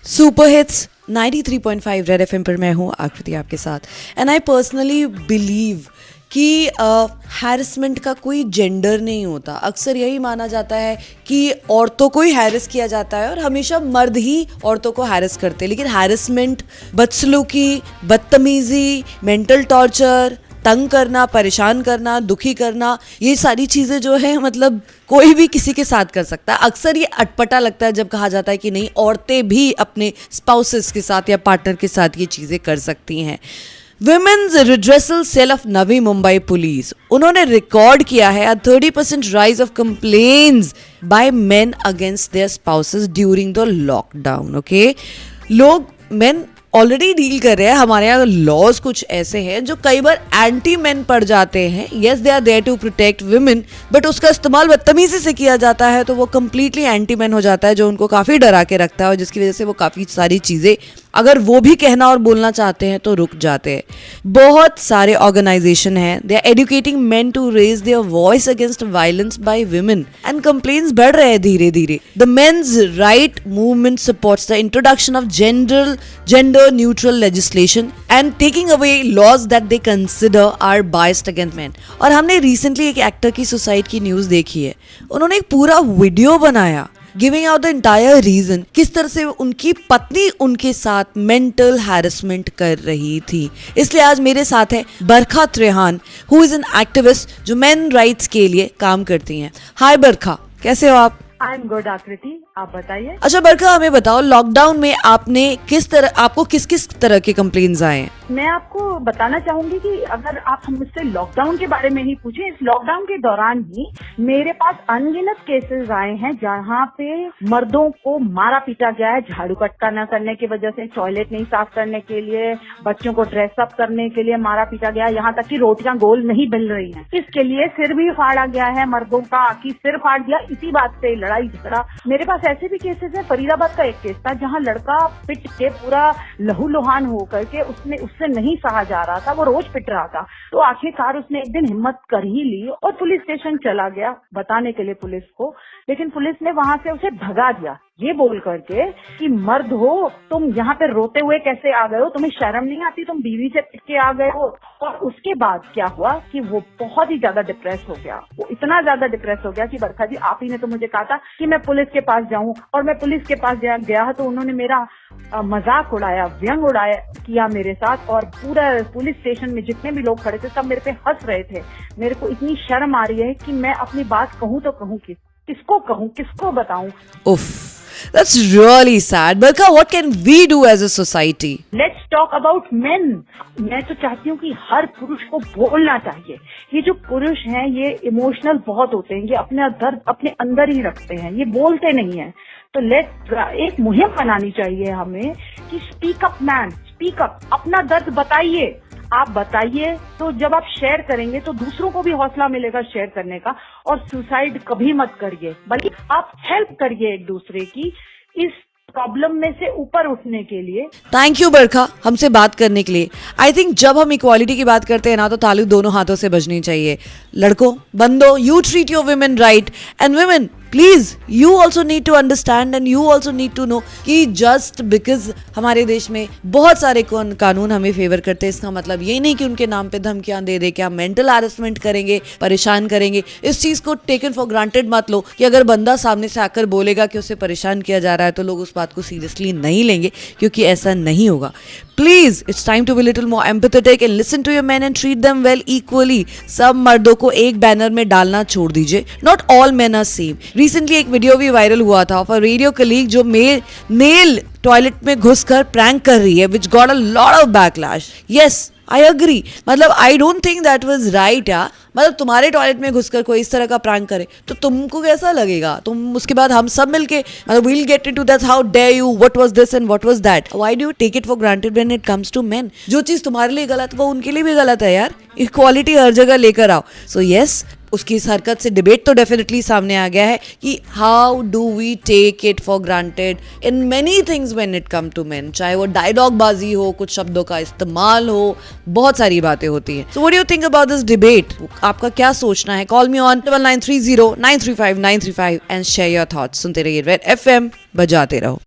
Super hits 93.5 red FM पर मैं हूँ आकृति आपके साथ। एंड आई पर्सनली बिलीव कि हैरेसमेंट का कोई जेंडर नहीं होता। अक्सर यही माना जाता है कि औरतों को ही हैरेस किया जाता है और हमेशा मर्द ही औरतों को हैरेस करते हैं, लेकिन हैरेसमेंट, बदसलूकी, बदतमीज़ी, मेंटल टॉर्चर, तंग करना, परेशान करना, दुखी करना, ये सारी चीज़ें जो है मतलब कोई भी किसी के साथ कर सकता है। अक्सर ये अटपटा लगता है जब कहा जाता है कि नहीं, औरतें भी अपने स्पाउसेस के साथ या पार्टनर के साथ ये चीज़ें कर सकती हैं। Women's redressal cell of Navi Mumbai police, उन्होंने रिकॉर्ड किया है 30% rise of complaints by men against their spouses during the lockdown. Okay, लोग मेन ऑलरेडी डील कर रहे हैं। हमारे यहाँ लॉज कुछ ऐसे हैं जो कई बार एंटी मेन पड़ जाते हैं। Yes, they are there to protect women, but उसका इस्तेमाल बदतमीजी से किया जाता है तो वो कम्प्लीटली एंटी मेन हो जाता है, जो उनको काफ़ी डरा के रखता है और जिसकी वजह से वो काफ़ी सारी चीज़ें अगर वो भी कहना और बोलना चाहते हैं तो रुक जाते हैं। बहुत सारे ऑर्गेनाइजेशन हैं, they are educating men to raise their voice against violence by women and complaints बढ़ रहे हैं धीरे धीरे। The men's right movement supports the introduction of gender neutral legislation and taking away laws that they consider are biased against men. और हमने recently एक actor की suicide की न्यूज़ देखी है। उन्होंने एक पूरा वीडियो बनाया giving out the entire reason, किस तरह से उनकी पत्नी उनके साथ मेंटल हैरेसमेंट कर रही थी। इसलिए आज मेरे साथ है Barkha Trehan, who is an activist जो मेन राइट्स के लिए काम करती हैं। हाय बरखा, कैसे हो आप? आई एम गुड आकृति, आप बताइए। अच्छा बरखा, हमें बताओ लॉकडाउन में आपको किस किस तरह के कंप्लेंट्स आए हैं? मैं आपको बताना चाहूंगी कि अगर आप मुझसे लॉकडाउन के बारे में ही पूछे, इस लॉकडाउन के दौरान ही मेरे पास अनगिनत केसेस आए हैं जहाँ पे मर्दों को मारा पीटा गया है झाड़ू पटका न करने की वजह से, टॉयलेट नहीं साफ करने के लिए, बच्चों को ड्रेसअप करने के लिए मारा पीटा गया, यहाँ तक कि रोटियां गोल नहीं मिल रही हैं। इसके लिए सिर भी फाड़ा गया है मर्दों का, कि सिर फाड़ दिया, इसी बात से लड़ाई झगड़ा। मेरे पास ऐसे भी केसेस है। फरीदाबाद का एक केस था जहाँ लड़का पिट के पूरा लहूलुहान होकर के उससे नहीं सहा जा रहा था, वो रोज पिट रहा था, तो आखिरकार उसने एक दिन हिम्मत कर ही ली और पुलिस स्टेशन चला गया बताने के लिए पुलिस को, लेकिन पुलिस ने वहां से उसे भगा दिया ये बोल करके कि मर्द हो तुम यहाँ पे रोते हुए कैसे आ गए हो, तुम्हें शर्म नहीं आती, तुम बीवी से पिट के आ गए हो। और उसके बाद क्या हुआ कि वो बहुत ही ज्यादा डिप्रेस हो गया। वो इतना ज्यादा डिप्रेस हो गया कि बरखा जी, आप ही ने तो मुझे कहा था कि मैं पुलिस के पास जाऊं, और मैं पुलिस के पास गया तो उन्होंने मेरा मजाक उड़ाया, व्यंग उड़ाया किया मेरे साथ, और पूरा पुलिस स्टेशन में जितने भी लोग खड़े थे सब मेरे पे हंस रहे थे। मेरे को इतनी शर्म आ रही है कि मैं अपनी बात कहूँ तो कहूँ किसको कहूँ, किसको बताऊं। उफ, that's really sad. Barkha, what can we do as a society? Let's talk about men. मैं तो चाहती हूँ कि हर पुरुष को बोलना चाहिए। ये जो पुरुष हैं ये इमोशनल बहुत होते हैं, ये अपना दर्द अपने अंदर ही रखते हैं, ये बोलते नहीं है। तो एक मुहिम बनानी चाहिए हमें कि speak up man, speak up, अपना दर्द बताइए। आप बताइए तो जब आप शेयर करेंगे तो दूसरों को भी हौसला मिलेगा शेयर करने का। और सुसाइड कभी मत करिए, बल्कि आप हेल्प करिए एक दूसरे की इस प्रॉब्लम में से ऊपर उठने के लिए। थैंक यू बरखा हमसे बात करने के लिए। आई थिंक जब हम इक्वालिटी की बात करते हैं ना तो ताली दोनों हाथों से बजनी चाहिए। लड़कों, बंदो, you treat your women right, and women please you also need to understand and you also need to know कि जस्ट बिकॉज हमारे देश में बहुत सारे कानून हमें फेवर करते हैं, इसका मतलब ये नहीं कि उनके नाम पे धमकियां दे के हम मेंटल हैरेसमेंट करेंगे, परेशान करेंगे। इस चीज़ को टेकन फॉर ग्रांटेड मत लो कि अगर बंदा सामने से आकर बोलेगा कि उसे परेशान किया जा रहा है तो लोग उस बात को सीरियसली नहीं लेंगे, क्योंकि ऐसा नहीं होगा। Please it's time to be little more empathetic and listen to your men and treat them well equally. सब मर्दों को एक बैनर में डालना छोड़ दीजिए। Not all men are same. Recently एक वीडियो भी वायरल हुआ था ऑफ अ रेडियो कलीग जो मेल टॉयलेट में घुसकर प्रैंक कर रही है, which got a lot of backlash. Yes, I agree. मतलब I don't think that was right यार। मतलब तुम्हारे टॉयलेट में घुसकर कोई इस तरह का प्रैंक करे तो तुमको कैसा लगेगा? तुम उसके बाद हम सब मिलके मतलब we'll get into that, how dare you, what was this and what was that. Why do you take it for granted when it comes to men? जो चीज़ तुम्हारे लिए गलत वो उनके लिए भी गलत है यार। इक्वालिटी हर जगह लेकर आओ। सो यस, उसकी इस हरकत से डिबेट तो डेफिनेटली सामने आ गया है कि how do we take it for granted in many things when it come to men. चाहे वो डायलॉग बाजी हो, कुछ शब्दों का इस्तेमाल हो, बहुत सारी बातें होती हैं। So what do you think about this debate? आपका क्या सोचना है? Call me on 9930 935 935 and share your thoughts. सुनते रहिए रेड एफएम, बजाते रहो।